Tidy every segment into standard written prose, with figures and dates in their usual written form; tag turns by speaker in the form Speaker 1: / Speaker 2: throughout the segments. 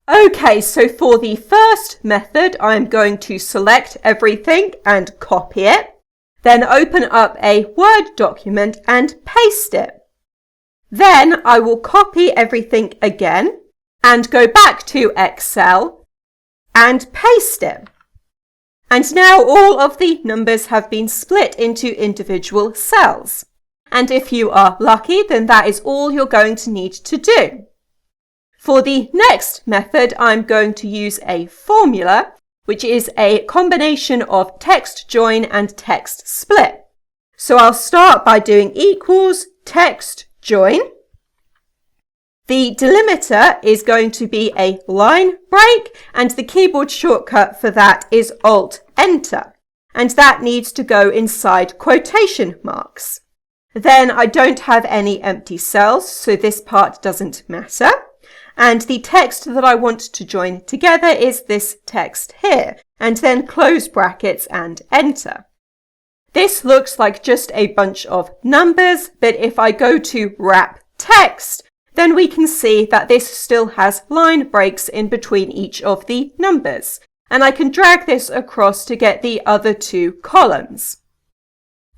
Speaker 1: Okay, so for the first method, I'm going to select everything and copy it, then open up a Word document and paste it. Then I will copy everything again and go back to Excel and paste it. And now all of the numbers have been split into individual cells. And if you are lucky, then that is all you're going to need to do. For the next method, I'm going to use a formula, which is a combination of text join and text split. So I'll start by doing equals text join. The delimiter is going to be a line break, and the keyboard shortcut for that is Alt-Enter, and that needs to go inside quotation marks. Then I don't have any empty cells, so this part doesn't matter. And the text that I want to join together is this text here, and then close brackets and enter. This looks like just a bunch of numbers, but if I go to wrap text, then we can see that this still has line breaks in between each of the numbers, and I can drag this across to get the other two columns.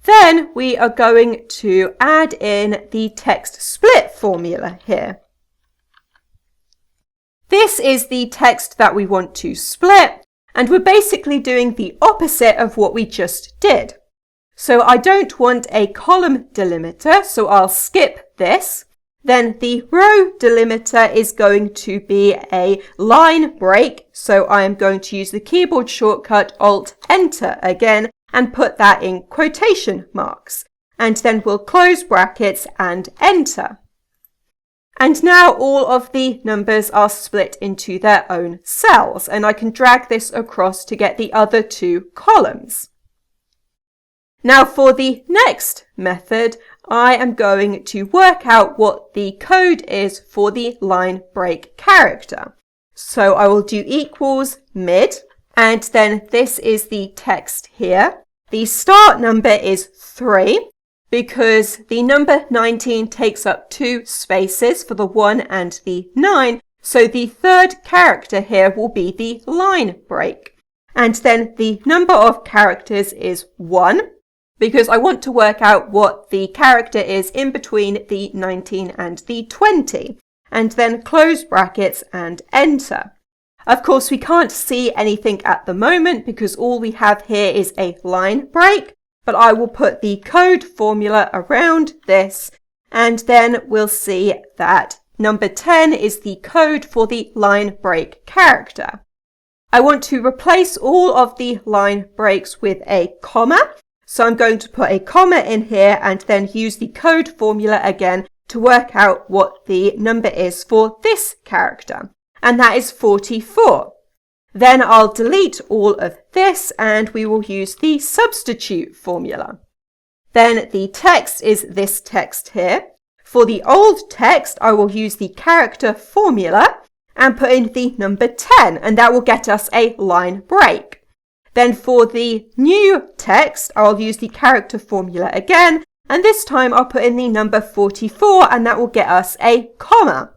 Speaker 1: Then we are going to add in the text split formula here. This is the text that we want to split, and we're basically doing the opposite of what we just did. So I don't want a column delimiter, so I'll skip this. Then the row delimiter is going to be a line break, so I am going to use the keyboard shortcut Alt-Enter again and put that in quotation marks. And then we'll close brackets and enter. And now all of the numbers are split into their own cells, and I can drag this across to get the other two columns. Now for the next method, I am going to work out what the code is for the line break character. So I will do equals mid, and then this is the text here. The start number is 3. Because the number 19 takes up 2 spaces for the 1 and the 9, so the third character here will be the line break. And then the number of characters is 1, because I want to work out what the character is in between the 19 and the 20, and then close brackets and enter. Of course, we can't see anything at the moment because all we have here is a line break. But I will put the code formula around this, and then we'll see that number 10 is the code for the line break character. I want to replace all of the line breaks with a comma, so I'm going to put a comma in here and then use the code formula again to work out what the number is for this character, and that is 44. Then I'll delete all of this and we will use the substitute formula. Then the text is this text here. For the old text, I will use the character formula and put in the number 10, and that will get us a line break. Then for the new text, I'll use the character formula again, and this time I'll put in the number 44, and that will get us a comma.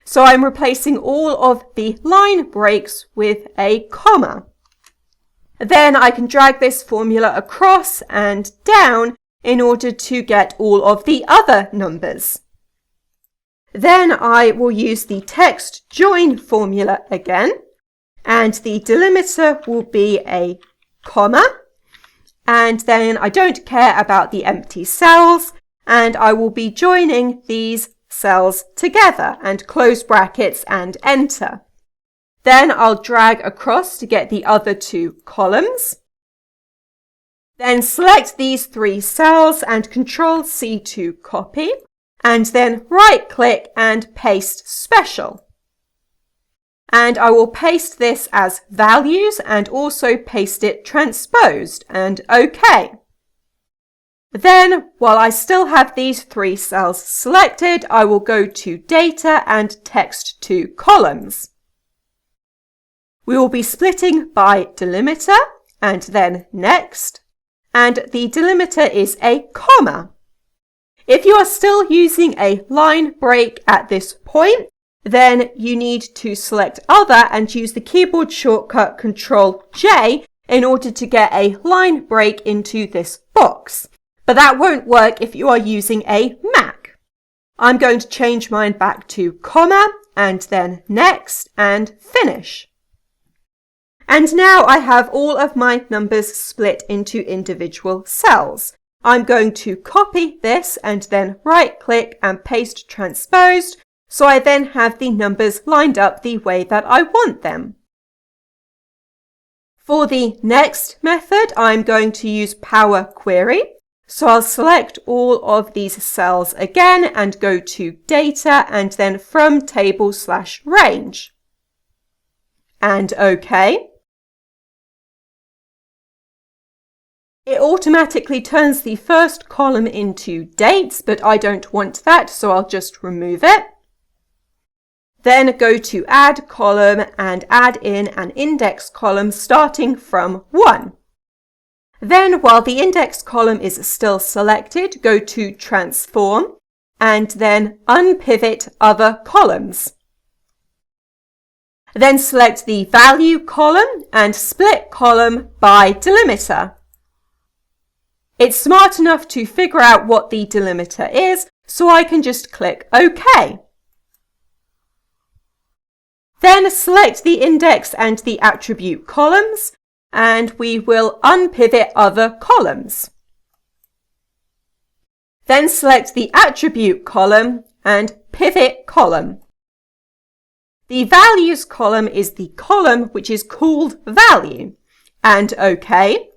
Speaker 1: So I'm replacing all of the line breaks with a comma. Then I can drag this formula across and down in order to get all of the other numbers. Then I will use the text join formula again, and the delimiter will be a comma, and then I don't care about the empty cells, and I will be joining these cells together and close brackets and enter. Then I'll drag across to get the other two columns. Then select these 3 cells and Ctrl+C to copy, and then right click and paste special. And I will paste this as values and also paste it transposed and OK. Then, while I still have these 3 cells selected, I will go to Data and Text to Columns. We will be splitting by delimiter and then Next, and the delimiter is a comma. If you are still using a line break at this point, then you need to select Other and use the keyboard shortcut Ctrl-J in order to get a line break into this box. But that won't work if you are using a Mac. I'm going to change mine back to comma and then next and finish. And now I have all of my numbers split into individual cells. I'm going to copy this and then right-click and paste transposed, so I then have the numbers lined up the way that I want them. For the next method, I'm going to use Power Query. So I'll select all of these cells again and go to Data and then from Table/Range. And OK. It automatically turns the first column into dates, but I don't want that, so I'll just remove it. Then go to Add Column and add in an index column starting from 1. Then, while the index column is still selected, go to Transform and then Unpivot Other Columns. Then select the Value column and split column by delimiter. It's smart enough to figure out what the delimiter is, so I can just click OK. Then select the index and the attribute columns, and we will unpivot other columns. Then select the attribute column and pivot column. The values column is the column which is called value, and OK.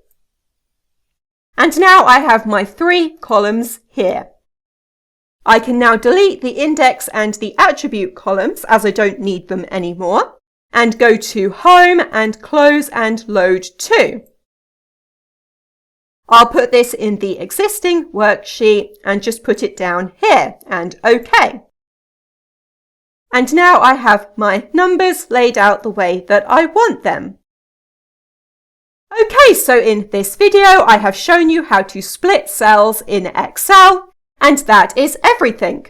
Speaker 1: And now I have my 3 columns here. I can now delete the index and the attribute columns as I don't need them anymore, and go to Home and Close and Load To. I'll put this in the existing worksheet and just put it down here and OK. And now I have my numbers laid out the way that I want them. Okay, so in this video I have shown you how to split cells in Excel, and that is everything.